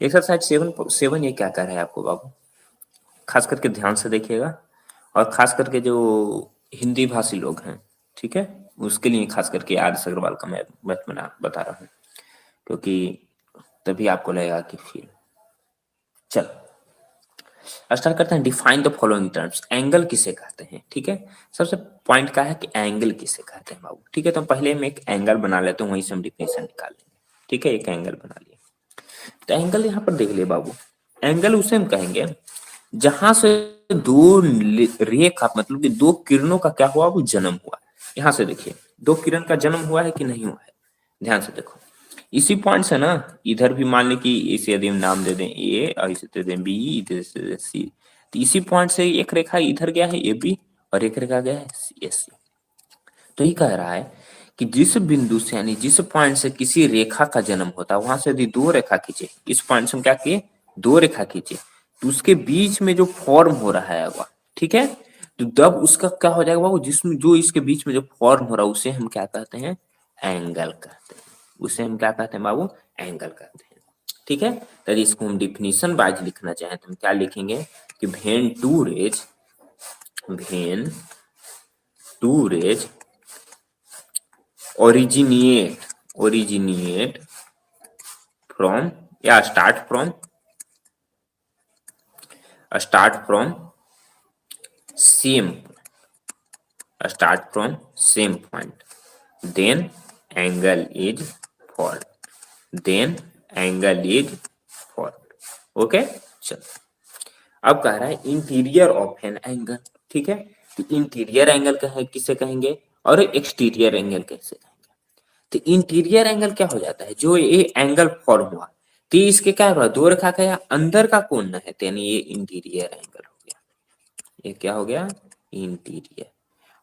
Exercise 7 ये क्या कर रहा है आपको बाबू, खास करके ध्यान से देखिएगा, और खास करके जो हिंदी भाषी लोग हैं, ठीक है, उसके लिए खास करके आदर्श अग्रवाल का मैं बता रहा हूँ, क्योंकि तभी आपको लगेगा कि फिर चलो स्टार्ट करते हैं। Define the following terms, angle किसे कहते हैं, ठीक है। सबसे पॉइंट का है कि एंगल किसे कहते हैं बाबू, ठीक है। तो पहले हम एक एंगल बना लेते हैं, वहीं से हम डिफिनेशन निकाल लेंगे, ठीक है। एक एंगल बना लिया, तो एंगल यहाँ पर देख लिए बाबू, एंगल उसे हम कहेंगे जहां से दो रेखा, मतलब कि दो किरणों का क्या हुआ, वो जन्म हुआ। यहां से देखिए, दो किरण का जन्म हुआ है कि नहीं हुआ है, ध्यान से देखो। इसी पॉइंट से ना, इधर भी मान लें कि इसे यदि हम नाम दे दें ए, और इसे दे दें बी, इधर से दे सी, तो इसी पॉइंट से एक रेखा इधर गया है ए बी, और एक रेखा गया है सी एस सी। तो ये कह रहा है कि जिस बिंदु से, यानी जिस पॉइंट से किसी रेखा का जन्म होता है, वहां से यदि दो रेखा खींचे, इस पॉइंट से हम क्या किए, दो रेखा खींचे, तो उसके बीच में जो फॉर्म हो रहा है वह, ठीक है, तो तब उसका क्या हो जाएगा बाबू, जिसमें जो इसके बीच में जो फॉर्म हो रहा है उसे हम क्या कहते हैं, एंगल कहते हैं। उसे हम क्या कहते हैं बाबू, एंगल कहते हैं, ठीक है। तो इसको हम डिफिनीशन वाइज लिखना चाहें तो हम क्या लिखेंगे कि when two rays originate from, या start from same point, then angle is formed, okay. चलो, अब कह रहा है इंटीरियर ऑफ एन एंगल, ठीक है। तो इंटीरियर एंगल किसे कहेंगे, और एक्सटीरियर एंगल कैसे कहेंगे। तो इंटीरियर एंगल क्या हो जाता है, जो ये एंगल फॉर्म हुआ, तो इसके क्या हुआ, दो रेखा का या अंदर का कोण है, यानी ये इंटीरियर एंगल हो गया। ये क्या हो गया, इंटीरियर।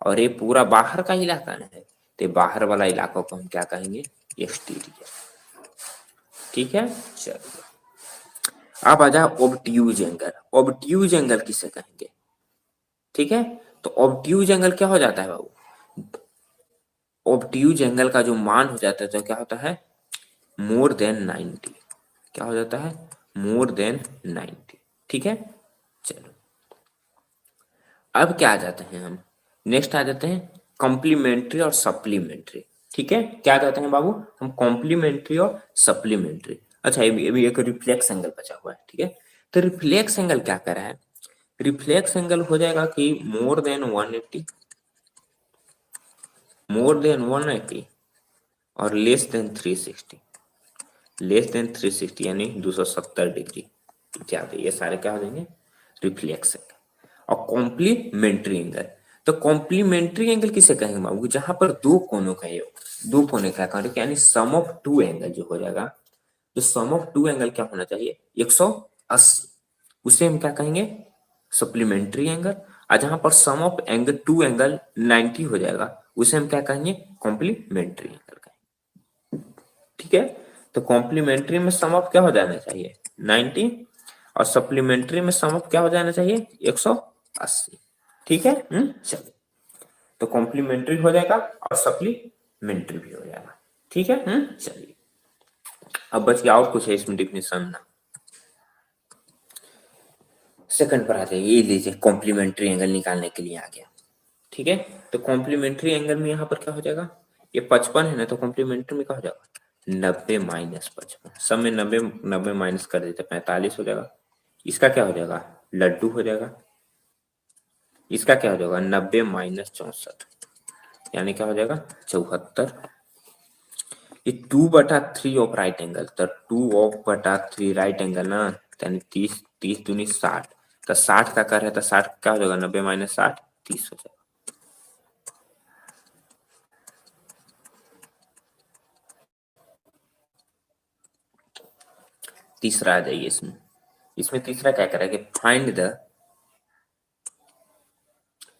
और ये पूरा बाहर का इलाका है, तो बाहर वाला इलाका को हम क्या कहेंगे, एक्सटीरियर, ठीक है। चलिए, अब आ जाओ ऑब्ट्यूज एंगल। ऑब्ट्यूज एंगल किसे कहेंगे, ठीक है। तो ऑब्ट्यूज एंगल क्या हो जाता है बाबू, ऑब्ट्यूज एंगल का जो मान हो जाता है तो क्या होता है, मोर देन 90, क्या हो जाता है, मोर देन 90, ठीक है। चलो, अब क्या आ जाते हैं हम, नेक्स्ट आ जाते हैं कॉम्प्लीमेंट्री और सप्लीमेंट्री, ठीक है। क्या कहते हैं बाबू, हम कॉम्प्लीमेंट्री और सप्लीमेंट्री। अच्छा, ये एक रिफ्लेक्स एंगल बचा हुआ है, ठीक है। तो रिफ्लेक्स एंगल क्या कर रहा है, रिफ्लेक्स एंगल हो जाएगा कि मोर देन 180 और लेस देन 360 यानी 270 डिग्री ज्यादा, ये सारे क्या हो जाएंगे, रिफ्लेक्स एंगल। और कॉम्प्लीमेंट्री एंगल, तो कॉम्प्लीमेंट्री एंगल किसे कहेंगे बाबू, जहां पर दो कोनों का योग, दो कोने का कार्य, यानी सम ऑफ टू एंगल जो हो जाएगा, तो सम ऑफ टू एंगल क्या होना चाहिए, 180, उसे हम क्या कहेंगे, सप्लीमेंट्री एंगल। और जहां पर सम ऑफ एंगल टू एंगल 90 हो जाएगा, उसे हम क्या कहेंगे, कॉम्प्लीमेंट्री एंगल कहेंगे, ठीक है। तो कॉम्प्लीमेंट्री में सम ऑफ क्या हो जाना चाहिए, 90, और सप्लीमेंट्री में सम ऑफ क्या हो जाना चाहिए, 180, ठीक है। चलिए, तो कॉम्प्लीमेंट्री हो जाएगा और सप्लीमेंट्री भी हो जाएगा, ठीक है। चलिए, अब बच गया और कुछ है इसमें डिफिनेशन ना, सेकंड पर आ जाइए, ये लीजिए कॉम्प्लीमेंट्री एंगल निकालने के लिए आ गया, ठीक है। तो कॉम्प्लीमेंट्री एंगल में यहाँ पर क्या हो जाएगा, ये 55 है ना, तो कॉम्प्लीमेंट्री में क्या हो जाएगा, 90 माइनस 55, सब में 90 90 माइनस कर देते 45 हो जाएगा। इसका क्या हो जाएगा, लड्डू हो जाएगा। इसका क्या हो जाएगा, 90 माइनस 64, यानी क्या हो जाएगा, 74। ये 2/3 ऑफ राइट एंगल, तो 2/3 राइट एंगल ना, यानी 30 30 दूनी 60, तो 60 का कर है तो 60 क्या हो जाएगा, 90 माइनस 60 30 हो जाएगा। तीसरा आ जाइए इसमें, इसमें तीसरा क्या करेगा, फाइंड द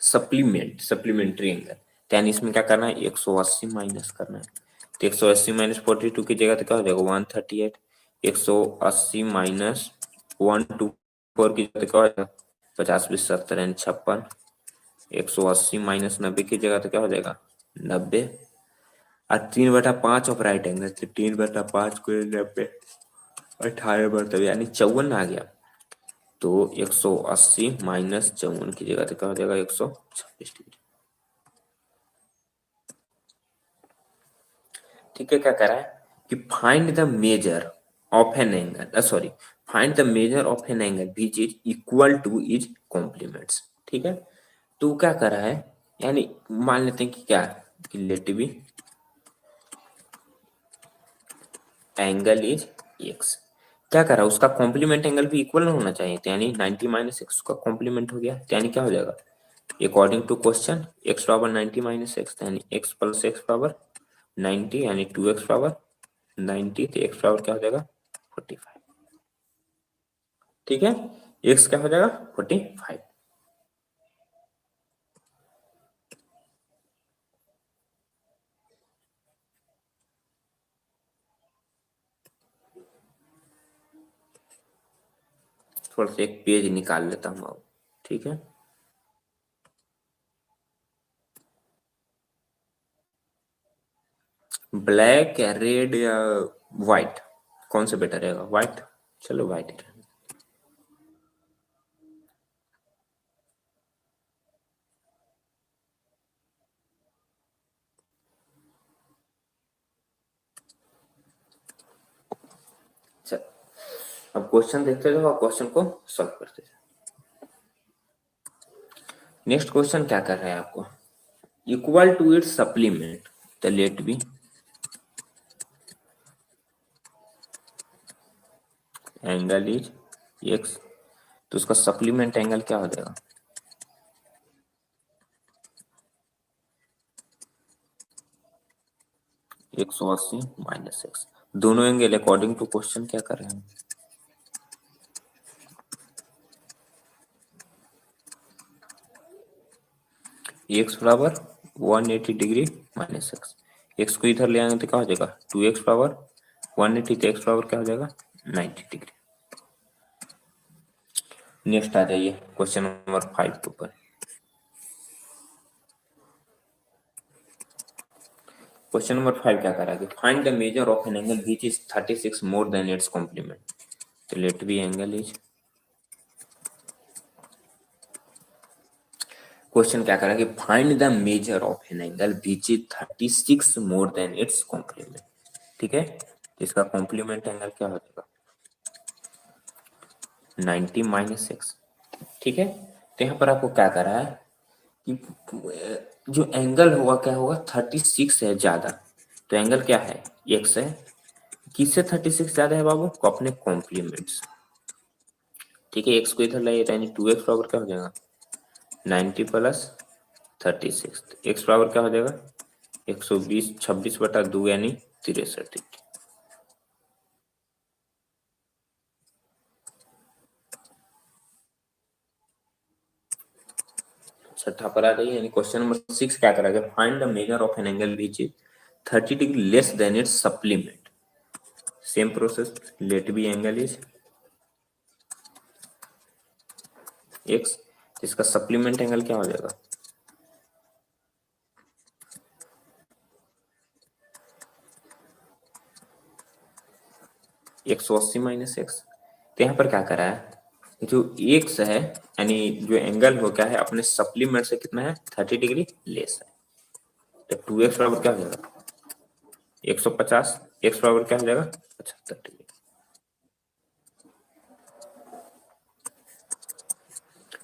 सप्लीमेंट्री एंगल, यानी इसमें क्या करना है, 180 माइनस करना है। तो 180 माइनस 42 की जगह तो क्या हो जाएगा, 138। 180 माइनस 124 की जगह तो क्या हो जाएगा, 50 20 70 यानी 56। 180 माइनस 90 की जगह तो क्या हो जाएगा, 90। और 3/5 ऑफ राइट एंगल, 3/5 को 90, 18 बढ़ते हुए यानी 54 आ गया। तो 180 माइनस 54 की जगह तो क्या हो जाएगा 126 डिग्री। ठीक है, क्या कह रहा है कि find the measure of an angle, sorry, find the measure of an angle which is equal to is complements. ठीक है, तो क्या कर रहा है, यानी मान लेते हैं कि क्या कि let be angle is x. क्या कर रहा है, उसका कॉम्प्लीमेंट एंगल भी इक्वल होना चाहिए, तो यानी 90 माइनस एक्स का कॉम्प्लीमेंट हो गया, तो यानी क्या हो जाएगा according to question x power 90 minus x, यानी एक्स प्लस एक्स पावर 90 यानी 2x पावर 90, तो एक्स पावर क्या हो जाएगा 45। ठीक है, एक्स क्या हो जाएगा 45। थोड़ा सा एक पेज निकाल लेता हूँ अब। ठीक है, ब्लैक या रेड या व्हाइट, कौन से बेटर रहेगा, व्हाइट, चलो व्हाइट ही रहेगा। चल, अब क्वेश्चन देखते जाओ और क्वेश्चन को सॉल्व करते जाओ। नेक्स्ट क्वेश्चन क्या कर रहा है आपको, इक्वल टू इट्स सप्लीमेंट, तो let be angle is x, तो उसका सप्लीमेंट एंगल क्या हो जाएगा 180 माइनस एक्स। दोनों एंगल अकॉर्डिंग टू क्वेश्चन क्या कर रहे हैं, एक्स बराबर 180 डिग्री माइनस एक्स, एक्स को इधर ले आएंगे तो क्या हो जाएगा 2x पावर 180, तो एक्स पावर क्या हो जाएगा 90 डिग्री। नेक्स्ट आ जाइए क्वेश्चन नंबर 5 के ऊपर। क्वेश्चन नंबर 5 क्या कर रहा है कि find the measure of an angle which is 36 more than its complement, तो let be angle is, question क्या कर रहा है कि find the measure of an angle which is 36 more than its complement. ठीक है, इसका कॉम्प्लीमेंट एंगल क्या हो जाएगा 90 माइनस एक्स। ठीक है, तो यहाँ पर आपको क्या कर रहा है कि जो एंगल होगा क्या होगा 36 है ज्यादा, तो एंगल क्या है एक्स है, किससे 36 ज्यादा है बाबू को अपने कॉम्प्लीमेंट्स। ठीक है, एक्स को इधर लाइए यानी 2x बराबर क्या हो जाएगा 90 प्लस 36, एक्स बराबर क्या हो जाएगा 120, 26/2 यानी 63। छठा पर आ जाइए, यानी क्वेश्चन नंबर 6 क्या करा गया, find the measure of an angle which is 30 degree less than its supplement. Same process, let be angle is x, इसका सप्लीमेंट एंगल क्या हो जाएगा 180 माइनस एक्स। तो यहाँ पर क्या करा है जो एक्स है, यानी जो एंगल हो क्या है अपने सप्लीमेंट से कितना है 30 डिग्री लेस है, तो 2x बराबर क्या हो जाएगा 150, एक्स बराबर क्या हो जाएगा 75 डिग्री।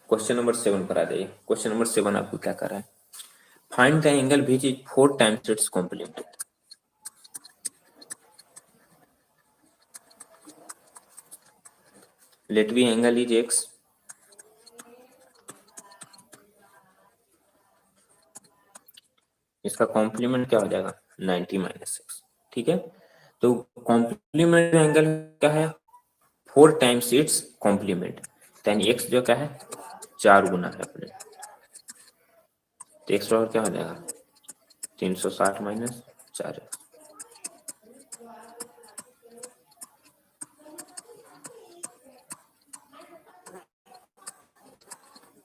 क्वेश्चन नंबर 7 पर आ जाइए, क्वेश्चन नंबर 7 आपको क्या कर रहा है, find the angle which is 4 times its complement. Let be angle is x, इसका कॉम्प्लीमेंट क्या हो जाएगा 90 माइनस एक्स। ठीक है, तो कॉम्प्लीमेंट एंगल क्या है 4 टाइम्स इट्स कॉम्प्लीमेंट, यानी एक्स जो क्या है 4 गुना है अपने, तो एक्स बराबर क्या हो जाएगा 360 माइनस 4,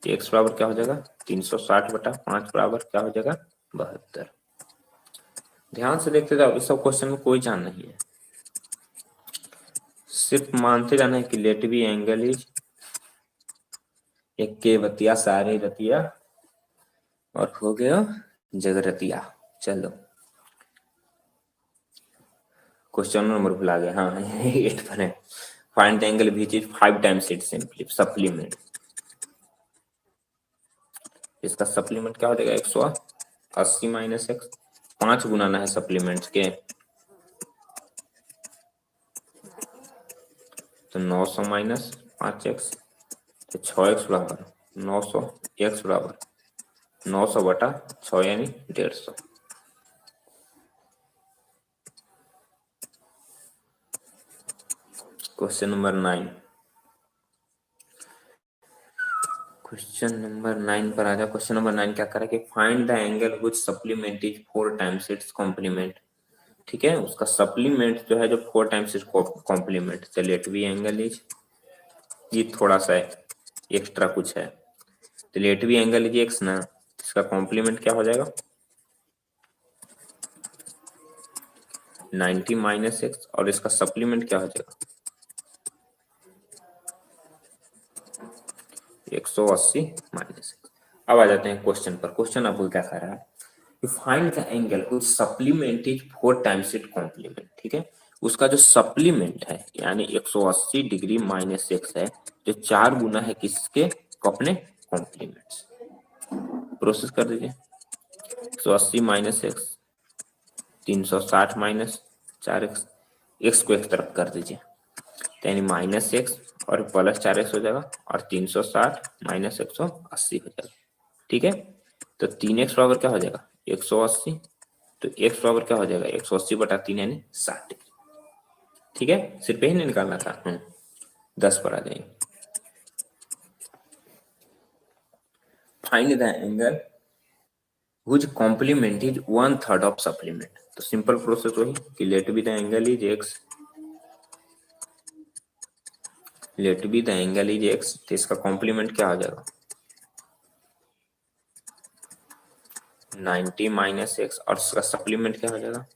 एक्स बराबर क्या हो जाएगा 360/5 बराबर क्या हो जाएगा 72। ध्यान से देखते जाओ, इस सब क्वेश्चन में कोई जान नहीं है, सिर्फ मानते जाना है कि लेट बी एंगल इज एक के बतिया सारे रतिया और हो गया जगरतिया। चलो क्वेश्चन नंबर भुला गया, हाँ 8 पर है। Find the angle which is 5 times it's supplement. इसका सप्लीमेंट क्या हो जाएगा 180 माइनस एक्स, 5 गुनाना है सप्लीमेंट के, तो 900 माइनस 5x, तो 6x बराबर 900, x बराबर 900 बटा 6 यानी 150। क्वेश्चन नंबर 9, क्वेश्चन नंबर 9 पर आ जाओ। क्वेश्चन नंबर 9 क्या करा कि find the angle which supplement is 4 times its complement. ठीक है, उसका सप्लीमेंट जो है जो 4 टाइम्स इट्स कॉम्प्लीमेंट, चलिए लेट बी एंगल इज, ये थोड़ा सा एक्स्ट्रा कुछ है, तो let be angle is x ना, इसका कॉम्प्लीमेंट क्या हो जाएगा 90 माइनस एक्स, और इसका सप्लीमेंट क्या हो जाएगा 180 माइनस एक्स। अब आ जाते हैं क्वेश्चन पर। क्वेश्चन आपको क्या कह रहा है कि find the angle which supplement is 4 times it complement. ठीक है, उसका जो सप्लीमेंट है यानी 180 डिग्री माइनस एक्स है, जो 4 गुना है किसके, अपने कॉम्प्लीमेंट्स। प्रोसेस कर दीजिए, 180 minus x, 360 minus 4x, x को एक तरफ कर दीजिए, यानी माइनस एक्स और प्लस 4x हो जाएगा, और 360 माइनस 180 हो जाएगा। ठीक है, तो 3x बराबर क्या हो जाएगा 180, तो x बराबर क्या हो जाएगा 180 बटा 3 यानी 60 डिग्री। ठीक है, सिर्फ यही नहीं निकालना था। 10 पर आ जाएंगे। Find the angle which complement is 1/3 of supplement. तो सिंपल प्रोसेस वही कि let be the angle is x, let be the angle is x, तो इसका कॉम्प्लीमेंट क्या हो जाएगा 90 माइनस एक्स, और इसका सप्लीमेंट क्या हो जाएगा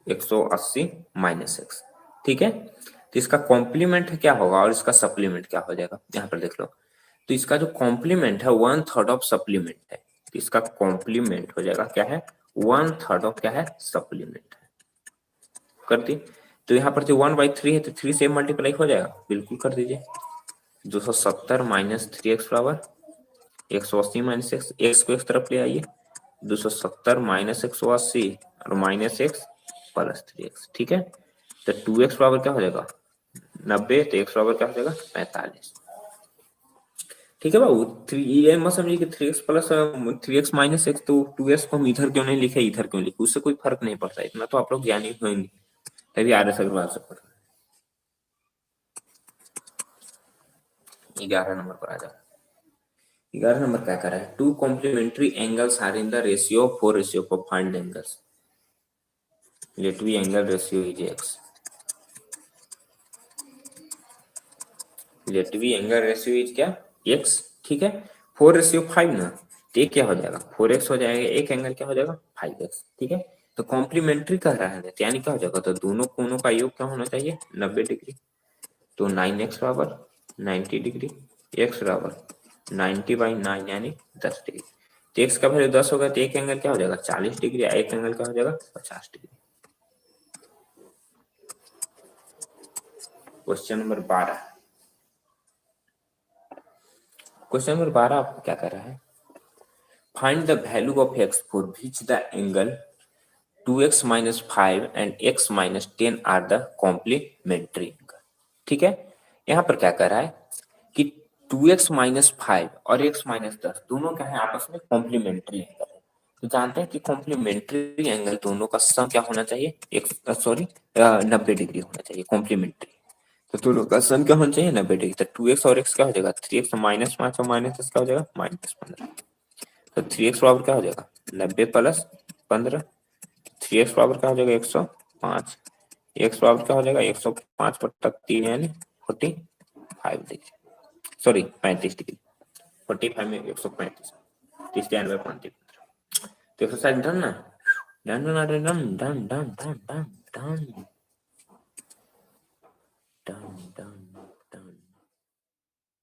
180 माइनस एक्स। ठीक है, तो इसका कॉम्प्लीमेंट क्या होगा और इसका सप्लीमेंट क्या हो जाएगा, यहाँ पर देख लो। तो इसका जो कॉम्प्लीमेंट है 1/3 ऑफ सप्लीमेंट है, तो इसका कॉम्प्लीमेंट हो जाएगा क्या है 1/3 ऑफ क्या है सप्लीमेंट है। कर दी, तो यहाँ पर जो 1/3 है तो 3 से मल्टीप्लाई हो जाएगा, बिल्कुल कर दीजिए। 270 माइनस 3x बराबर 180 माइनस एक्स, एक्स को एक तरफ ले आइए, 270 माइनस 180 और माइनस एक्स प्लस 3x। ठीक है, तो 2x बराबर क्या हो जाएगा 90, तो x बराबर क्या हो जाएगा 45। ठीक है बाबू, ये मत समझिए कि 3x plus 3x minus x, तो 2x को हम इधर क्यों नहीं लिखे इधर क्यों लिखे, उससे कोई फर्क नहीं पड़ता, इतना तो आप लोग ज्ञानी होंगे, तभी RS अग्रवाल से पढ़। 11 नंबर पर आ जाओ। 11 नंबर क्या कर रहा है, 2 complementary angles are in the ratio 4:4 find angles. Let be angle ratio is x, let be angle ratio is क्या एक्स। ठीक है, 4:5 ना, तो ये क्या हो जाएगा 4x हो जाएगा, एक एंगल क्या हो जाएगा 5x। ठीक है, तो कॉम्प्लीमेंट्री कह रहा है ना, यानी क्या हो जाएगा, तो दोनों कोनों का योग क्या होना चाहिए 90 डिग्री, तो 9x बराबर 90 डिग्री, x बराबर 90/9 यानी 10 डिग्री। तो x का वैल्यू 10 होगा, तो एक एंगल क्या हो जाएगा 40 डिग्री, एक एंगल क्या हो जाएगा 50 degree. Question number 12, question number 12 आपको क्या कर रहा है, find the value of x for which the angle 2x minus 5 and x minus 10 are the complementary angle. ठीक है, यहाँ पर क्या कर रहा है कि 2x माइनस 5 और x माइनस 10 दोनों क्या है आपस में कॉम्प्लीमेंट्री एंगल है। तो जानते हैं कि कॉम्प्लीमेंट्री एंगल दोनों का सम क्या होना चाहिए, एक सॉरी 90 डिग्री होना चाहिए कॉम्प्लीमेंट्री, तो दोनों का सम क्या होना चाहिए 90 डिग्री। तो 2x और x क्या हो जाएगा 3x माइनस 5 और माइनस 10 क्या हो जाएगा -15, तो 3x बराबर क्या हो जाएगा 90 प्लस 15, 3x बराबर क्या हो जाएगा 105, x बराबर क्या हो जाएगा 105 बटा 3 यानी 45 डिग्री, सॉरी 35 डिग्री, 45 में 135, 30 95 5, तो एक्सरसाइज डन ना। Done done done done done done done done done done